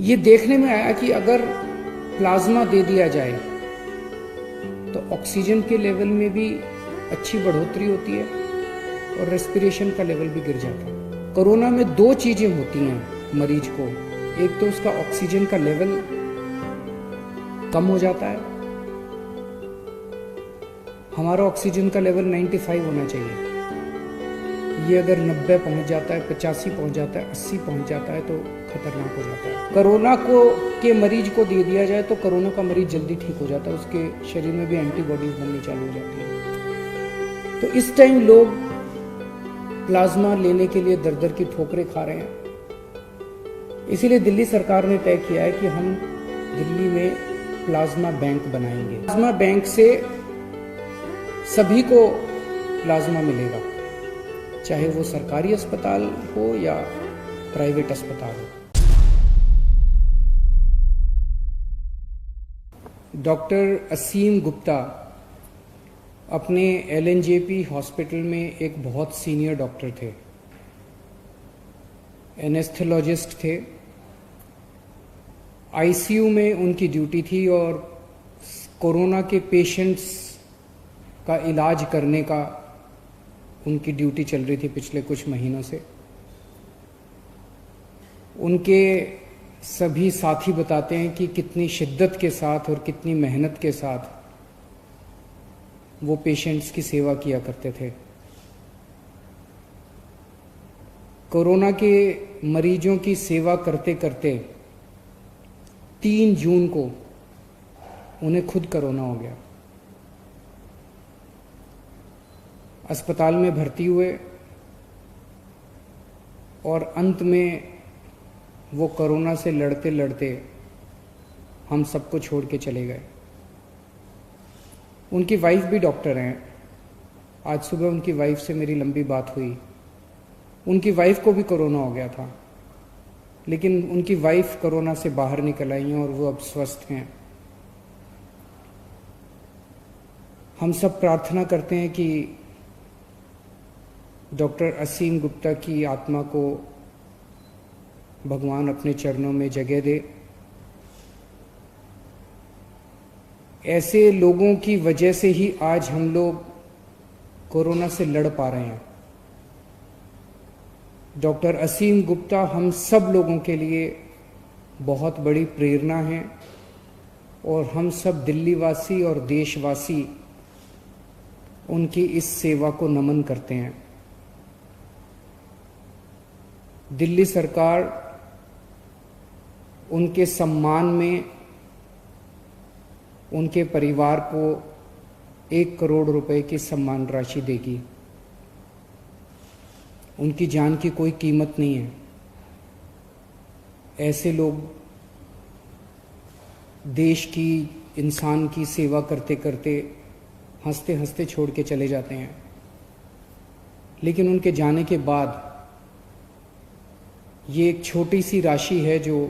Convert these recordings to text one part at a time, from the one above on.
ये देखने में आया कि अगर प्लाज्मा दे दिया जाए तो ऑक्सीजन के लेवल में भी अच्छी बढ़ोतरी होती है और रेस्पिरेशन का लेवल भी गिर जाता है। कोरोना में दो चीजें होती हैं मरीज को, एक तो उसका ऑक्सीजन का लेवल कम हो जाता है। हमारा ऑक्सीजन का लेवल 95 होना चाहिए, ये अगर 90 पहुंच जाता है, 85 पहुंच जाता है, 80 पहुंच जाता है तो खतरनाक हो जाता है। कोरोना के मरीज को दे दिया जाए तो कोरोना का मरीज जल्दी ठीक हो जाता है, उसके शरीर में भी एंटीबॉडीज बननी चालू हो जाती है। तो इस टाइम लोग प्लाज्मा लेने के लिए दर दर की ठोकरें खा रहे हैं। इसीलिए दिल्ली सरकार ने तय किया है कि हम दिल्ली में प्लाज्मा बैंक बनाएंगे। प्लाज्मा बैंक से सभी को प्लाज्मा मिलेगा, चाहे वो सरकारी अस्पताल हो या प्राइवेट अस्पताल हो। डॉक्टर असीम गुप्ता अपने LNJP हॉस्पिटल में एक बहुत सीनियर डॉक्टर थे, एनेस्थेलॉजिस्ट थे। ICU में उनकी ड्यूटी थी और कोरोना के पेशेंट्स का इलाज करने का उनकी ड्यूटी चल रही थी पिछले कुछ महीनों से। उनके सभी साथी बताते हैं कि कितनी शिद्दत के साथ और कितनी मेहनत के साथ वो पेशेंट्स की सेवा किया करते थे। कोरोना के मरीजों की सेवा करते करते 3 जून को उन्हें खुद कोरोना हो गया। अस्पताल में भर्ती हुए और अंत में वो कोरोना से लड़ते लड़ते हम सबको छोड़ के चले गए। उनकी वाइफ भी डॉक्टर हैं। आज सुबह उनकी वाइफ से मेरी लंबी बात हुई। उनकी वाइफ को भी कोरोना हो गया था, लेकिन उनकी वाइफ कोरोना से बाहर निकल आई हैं और वो अब स्वस्थ हैं। हम सब प्रार्थना करते हैं कि डॉक्टर असीम गुप्ता की आत्मा को भगवान अपने चरणों में जगह दे। ऐसे लोगों की वजह से ही आज हम लोग कोरोना से लड़ पा रहे हैं। डॉक्टर असीम गुप्ता हम सब लोगों के लिए बहुत बड़ी प्रेरणा हैं और हम सब दिल्ली वासी और देशवासी उनकी इस सेवा को नमन करते हैं। दिल्ली सरकार उनके सम्मान में उनके परिवार को 1 करोड़ रुपए की सम्मान राशि देगी। उनकी जान की कोई कीमत नहीं है। ऐसे लोग देश की, इंसान की सेवा करते करते हंसते हंसते छोड़ के चले जाते हैं, लेकिन उनके जाने के बाद ये एक छोटी सी राशि है जो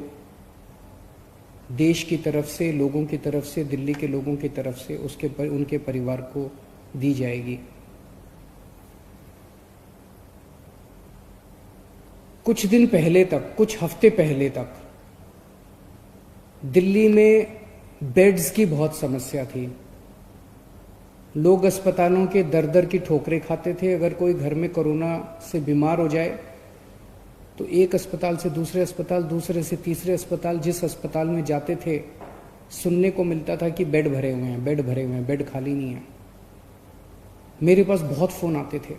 देश की तरफ से, लोगों की तरफ से, दिल्ली के लोगों की तरफ से उनके परिवार को दी जाएगी। कुछ दिन पहले तक, कुछ हफ्ते पहले तक दिल्ली में बेड्स की बहुत समस्या थी। लोग अस्पतालों के दर दर की ठोकरें खाते थे। अगर कोई घर में कोरोना से बीमार हो जाए तो एक अस्पताल से दूसरे अस्पताल, दूसरे से तीसरे अस्पताल, जिस अस्पताल में जाते थे सुनने को मिलता था कि बेड भरे हुए हैं, बेड भरे हुए हैं, बेड खाली नहीं है। मेरे पास बहुत फ़ोन आते थे।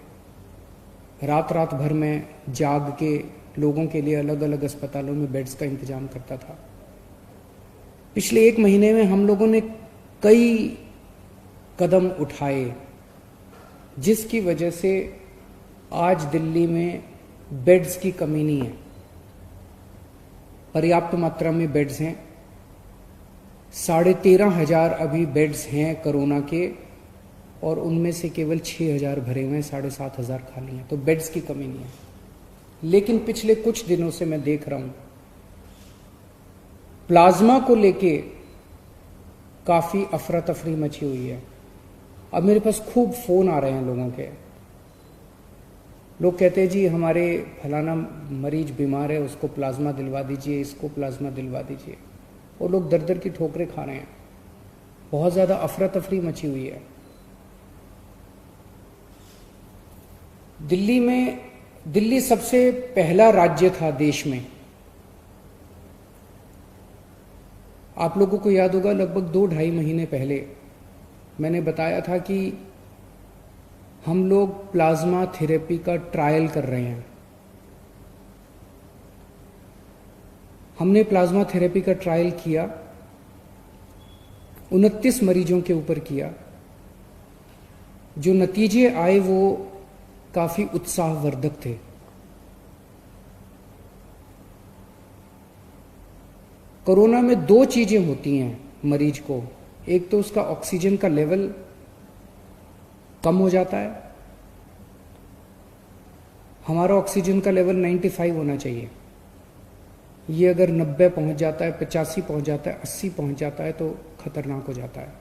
रात रात भर में जाग के लोगों के लिए अलग अलग अस्पतालों में बेड्स का इंतजाम करता था। पिछले 1 महीने में हम लोगों ने कई कदम उठाए जिसकी वजह से आज दिल्ली में बेड्स की कमी नहीं है। पर्याप्त मात्रा में बेड्स हैं। 13,500 अभी बेड्स हैं कोरोना के, और उनमें से केवल 6,000 भरे हुए हैं, 7,500 खाली हैं। तो बेड्स की कमी नहीं है। लेकिन पिछले कुछ दिनों से मैं देख रहा हूं प्लाज्मा को लेके काफी अफरा तफरी मची हुई है। अब मेरे पास खूब फोन आ रहे हैं लोगों के। लोग कहते हैं जी हमारे फलाना मरीज बीमार है, उसको प्लाज्मा दिलवा दीजिए, इसको प्लाज्मा दिलवा दीजिए, और लोग दर दर की ठोकरें खा रहे हैं। बहुत ज़्यादा अफरा तफरी मची हुई है। दिल्ली सबसे पहला राज्य था देश में। आप लोगों को याद होगा लगभग 2-2.5 महीने पहले मैंने बताया था कि हम लोग प्लाज्मा थेरेपी का ट्रायल कर रहे हैं। हमने प्लाज्मा थेरेपी का ट्रायल किया, 29 मरीजों के ऊपर किया। जो नतीजे आए वो काफी उत्साहवर्धक थे। कोरोना में 2 चीजें होती हैं मरीज को। एक तो उसका ऑक्सीजन का लेवल कम हो जाता है। हमारा ऑक्सीजन का लेवल 95 होना चाहिए। ये अगर 90 पहुंच जाता है, 85 पहुंच जाता है, 80 पहुंच जाता है तो खतरनाक हो जाता है।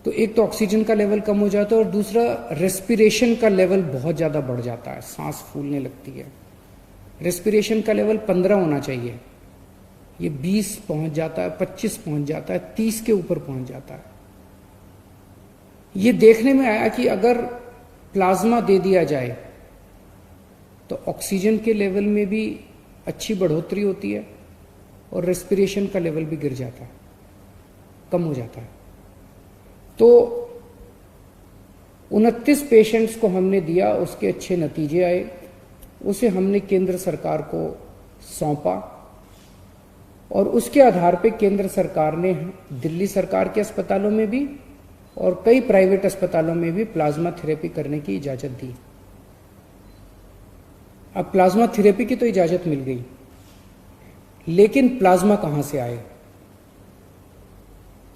तो एक तो ऑक्सीजन का लेवल कम हो जाता है और दूसरा रेस्पिरेशन का लेवल बहुत ज़्यादा बढ़ जाता है, सांस फूलने लगती है। रेस्पिरेशन का लेवल 15 होना चाहिए, ये 20 पहुंच जाता है, 25 पहुंच जाता है, 30 के ऊपर पहुंच जाता है। ये देखने में आया कि अगर प्लाज्मा दे दिया जाए तो ऑक्सीजन के लेवल में भी अच्छी बढ़ोतरी होती है और रेस्पिरेशन का लेवल भी गिर जाता है, कम हो जाता है। तो 29 पेशेंट्स को हमने दिया, उसके अच्छे नतीजे आए। उसे हमने केंद्र सरकार को सौंपा और उसके आधार पे केंद्र सरकार ने दिल्ली सरकार के अस्पतालों में भी और कई प्राइवेट अस्पतालों में भी प्लाज्मा थेरेपी करने की इजाजत दी। अब प्लाज्मा थेरेपी की तो इजाजत मिल गई, लेकिन प्लाज्मा कहां से आए?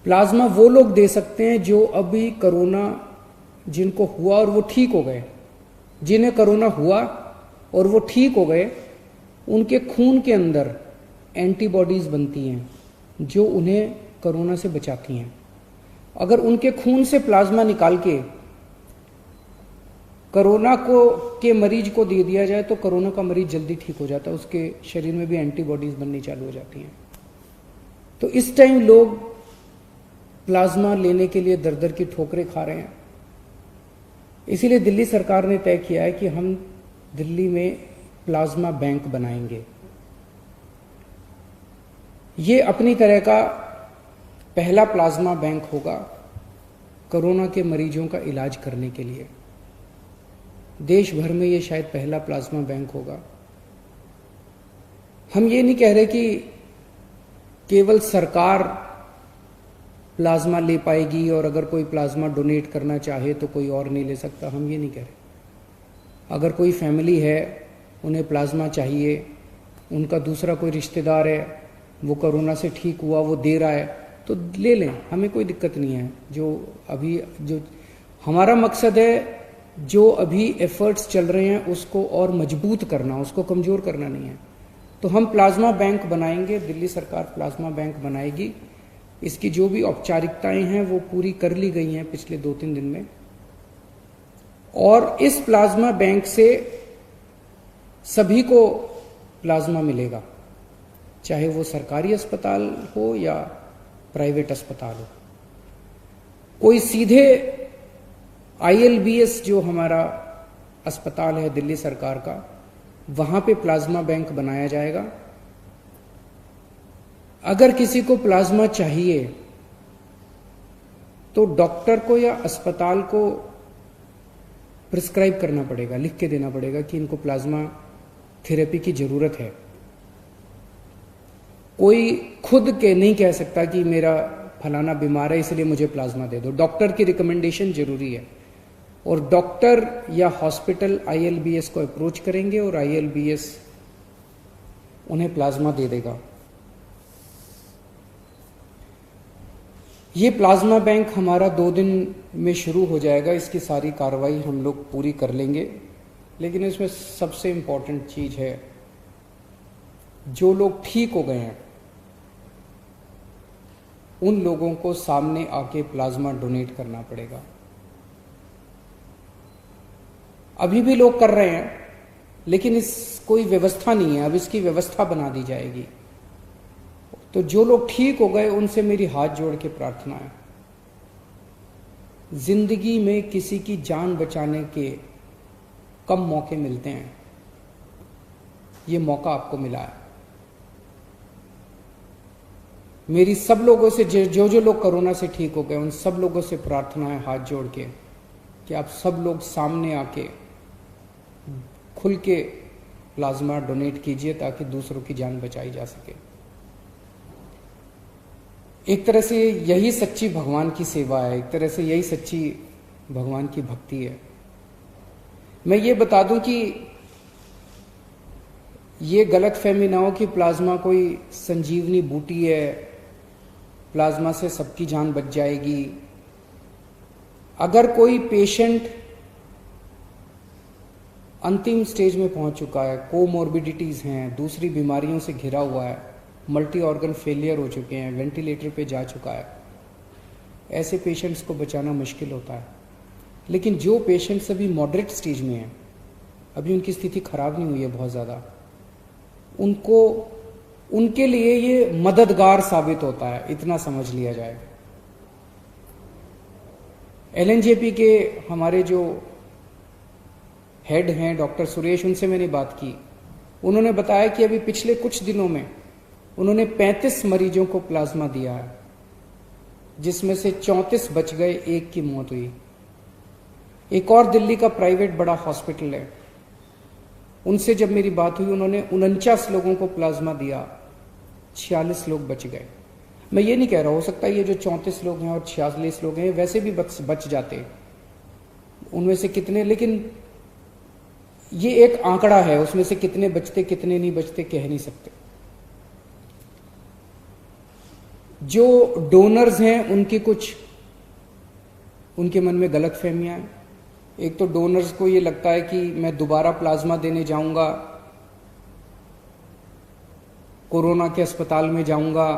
प्लाज्मा वो लोग दे सकते हैं जो अभी कोरोना जिनको हुआ और वो ठीक हो गए। जिन्हें कोरोना हुआ और वो ठीक हो गए, उनके खून के अंदर एंटीबॉडीज बनती हैं जो उन्हें कोरोना से बचाती हैं। अगर उनके खून से प्लाज्मा निकाल के कोरोना के मरीज को दे दिया जाए तो कोरोना का मरीज जल्दी ठीक हो जाता है, उसके शरीर में भी एंटीबॉडीज बननी चालू हो जाती हैं। तो इस टाइम लोग प्लाज्मा लेने के लिए दर दर की ठोकरें खा रहे हैं। इसीलिए दिल्ली सरकार ने तय किया है कि हम दिल्ली में प्लाज्मा बैंक बनाएंगे। ये अपनी तरह का पहला प्लाज्मा बैंक होगा कोरोना के मरीजों का इलाज करने के लिए। देश भर में ये शायद पहला प्लाज्मा बैंक होगा। हम ये नहीं कह रहे कि केवल सरकार प्लाज्मा ले पाएगी और अगर कोई प्लाज्मा डोनेट करना चाहे तो कोई और नहीं ले सकता, हम ये नहीं कह रहे। अगर कोई फैमिली है, उन्हें प्लाज्मा चाहिए, उनका दूसरा कोई रिश्तेदार है, वो कोरोना से ठीक हुआ, वो दे रहा है, तो ले लें, हमें कोई दिक्कत नहीं है। जो हमारा मकसद है, जो अभी एफर्ट्स चल रहे हैं उसको और मजबूत करना, उसको कमजोर करना नहीं है। तो हम प्लाज्मा बैंक बनाएंगे, दिल्ली सरकार प्लाज्मा बैंक बनाएगी। इसकी जो भी औपचारिकताएं हैं वो पूरी कर ली गई हैं पिछले 2-3 दिन में। और इस प्लाज्मा बैंक से सभी को प्लाज्मा मिलेगा, चाहे वो सरकारी अस्पताल हो या प्राइवेट अस्पताल हो। कोई सीधे ILBS जो हमारा अस्पताल है दिल्ली सरकार का, वहां पे प्लाज्मा बैंक बनाया जाएगा। अगर किसी को प्लाज्मा चाहिए तो डॉक्टर को या अस्पताल को प्रिस्क्राइब करना पड़ेगा, लिख के देना पड़ेगा कि इनको प्लाज्मा थेरेपी की जरूरत है। कोई खुद के नहीं कह सकता कि मेरा फलाना बीमार है इसलिए मुझे प्लाज्मा दे दो। डॉक्टर की रिकमेंडेशन जरूरी है और डॉक्टर या हॉस्पिटल ILBS को अप्रोच करेंगे और ILBS उन्हें प्लाज्मा दे देगा। ये प्लाज्मा बैंक हमारा 2 दिन में शुरू हो जाएगा। इसकी सारी कार्रवाई हम लोग पूरी कर लेंगे, लेकिन इसमें सबसे इंपॉर्टेंट चीज है, जो लोग ठीक हो गए हैं उन लोगों को सामने आके प्लाज्मा डोनेट करना पड़ेगा। अभी भी लोग कर रहे हैं, लेकिन इस कोई व्यवस्था नहीं है। अब इसकी व्यवस्था बना दी जाएगी। तो जो लोग ठीक हो गए उनसे मेरी हाथ जोड़ के प्रार्थना है, जिंदगी में किसी की जान बचाने के कम मौके मिलते हैं, ये मौका आपको मिला है। मेरी सब लोगों से जो जो लोग कोरोना से ठीक हो गए उन सब लोगों से प्रार्थना है हाथ जोड़ के कि आप सब लोग सामने आके खुल के प्लाज्मा डोनेट कीजिए ताकि दूसरों की जान बचाई जा सके। एक तरह से यही सच्ची भगवान की सेवा है, एक तरह से यही सच्ची भगवान की भक्ति है। मैं ये बता दूं कि ये गलत फहमी ना हो कि प्लाज्मा कोई संजीवनी बूटी है, प्लाज्मा से सबकी जान बच जाएगी। अगर कोई पेशेंट अंतिम स्टेज में पहुंच चुका है, कोमॉर्बिडिटीज हैं, दूसरी बीमारियों से घिरा हुआ है, मल्टी ऑर्गन फेलियर हो चुके हैं, वेंटिलेटर पे जा चुका है, ऐसे पेशेंट्स को बचाना मुश्किल होता है। लेकिन जो पेशेंट्स अभी मॉडरेट स्टेज में हैं, अभी उनकी स्थिति खराब नहीं हुई है बहुत ज़्यादा, उनके लिए ये मददगार साबित होता है, इतना समझ लिया जाए। एलएनजेपी के हमारे जो हेड हैं डॉक्टर सुरेश, उनसे मैंने बात की। उन्होंने बताया कि अभी पिछले कुछ दिनों में उन्होंने 35 मरीजों को प्लाज्मा दिया है, जिसमें से 34 बच गए, एक की मौत हुई। एक और दिल्ली का प्राइवेट बड़ा हॉस्पिटल है, उनसे जब मेरी बात हुई उन्होंने 49 लोगों को प्लाज्मा दिया, 46 लोग बच गए। मैं ये नहीं कह रहा, हो सकता है ये जो 34 लोग हैं और 46 लोग हैं वैसे भी बच जाते, उनमें से कितने, लेकिन ये एक आंकड़ा है, उसमें से कितने बचते कितने नहीं बचते कह नहीं सकते। जो डोनर्स हैं उनके मन में गलत फहमियां हैं। एक तो डोनर्स को ये लगता है कि मैं दोबारा प्लाज्मा देने जाऊंगा, कोरोना के अस्पताल में जाऊंगा,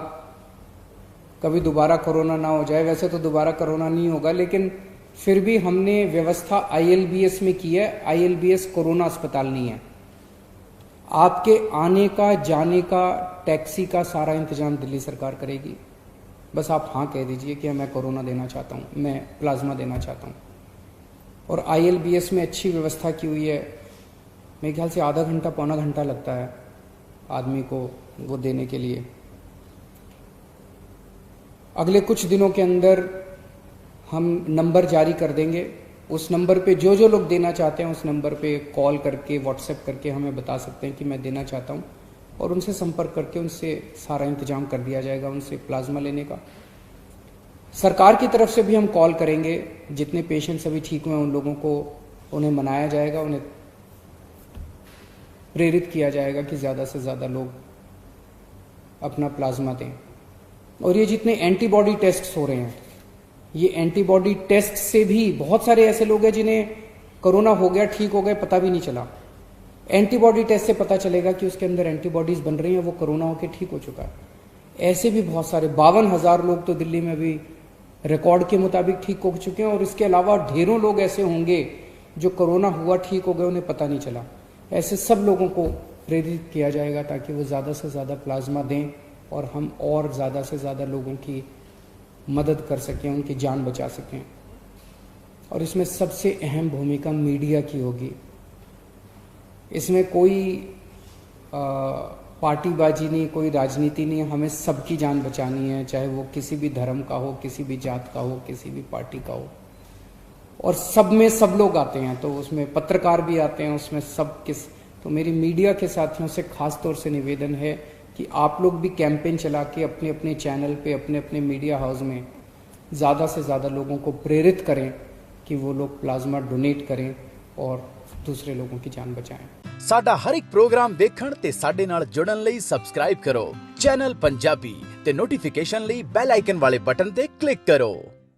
कभी दोबारा कोरोना ना हो जाए। वैसे तो दोबारा कोरोना नहीं होगा, लेकिन फिर भी हमने व्यवस्था आईएलबीएस में की है। आईएलबीएस कोरोना अस्पताल नहीं है। आपके आने का, जाने का, टैक्सी का सारा इंतजाम दिल्ली सरकार करेगी। बस आप हाँ कह दीजिए कि मैं कोरोना देना चाहता हूँ, मैं प्लाज्मा देना चाहता हूँ। और आईएलबीएस में अच्छी व्यवस्था की हुई है। मेरे ख्याल से आधा घंटा पौना घंटा लगता है आदमी को वो देने के लिए। अगले कुछ दिनों के अंदर हम नंबर जारी कर देंगे। उस नंबर पे जो जो लोग देना चाहते हैं उस नंबर पे कॉल करके, व्हाट्सएप करके हमें बता सकते हैं कि मैं देना चाहता हूँ, और उनसे संपर्क करके उनसे सारा इंतजाम कर दिया जाएगा उनसे प्लाज्मा लेने का। सरकार की तरफ से भी हम कॉल करेंगे, जितने पेशेंट्स अभी ठीक हुए उन लोगों को उन्हें मनाया जाएगा, उन्हें प्रेरित किया जाएगा कि ज़्यादा से ज़्यादा लोग अपना प्लाज्मा दें। और ये जितने एंटीबॉडी टेस्ट हो रहे हैं, ये एंटीबॉडी टेस्ट से भी बहुत सारे ऐसे लोग हैं जिन्हें कोरोना हो गया, ठीक हो गए, पता भी नहीं चला। एंटीबॉडी टेस्ट से पता चलेगा कि उसके अंदर एंटीबॉडीज बन रही हैं, वो कोरोना होकर ठीक हो चुका है। ऐसे भी बहुत सारे 52,000 लोग तो दिल्ली में भी रिकॉर्ड के मुताबिक ठीक हो चुके हैं, और इसके अलावा ढेरों लोग ऐसे होंगे जो कोरोना हुआ, ठीक हो गए, उन्हें पता नहीं चला। ऐसे सब लोगों को प्रेरित किया जाएगा ताकि वो ज़्यादा से ज़्यादा प्लाज्मा दें और हम और ज़्यादा से ज़्यादा लोगों की मदद कर सकें, उनकी जान बचा सकें। और इसमें सबसे अहम भूमिका मीडिया की होगी। इसमें कोई पार्टीबाजी नहीं, कोई राजनीति नहीं, हमें सबकी जान बचानी है, चाहे वो किसी भी धर्म का हो, किसी भी जात का हो, किसी भी पार्टी का हो। और सब में सब लोग आते हैं, तो उसमें पत्रकार भी आते हैं, उसमें सब तो मेरी मीडिया के साथियों से खास तौर से निवेदन है कि आप लोग भी कैंपेन चला के अपने अपने चैनल पे, अपने अपने मीडिया हाउस में ज़्यादा से ज़्यादा लोगों को प्रेरित करें कि वो लोग प्लाज्मा डोनेट करें और दूसरे लोगों की जान बचाएं। साडा हर एक प्रोग्राम देखण ते साडे नाल जुड़न लई सबसक्राइब करो चैनल पंजाबी ते नोटिफिकेशन लई बेल आइकन वाले बटन ते क्लिक करो।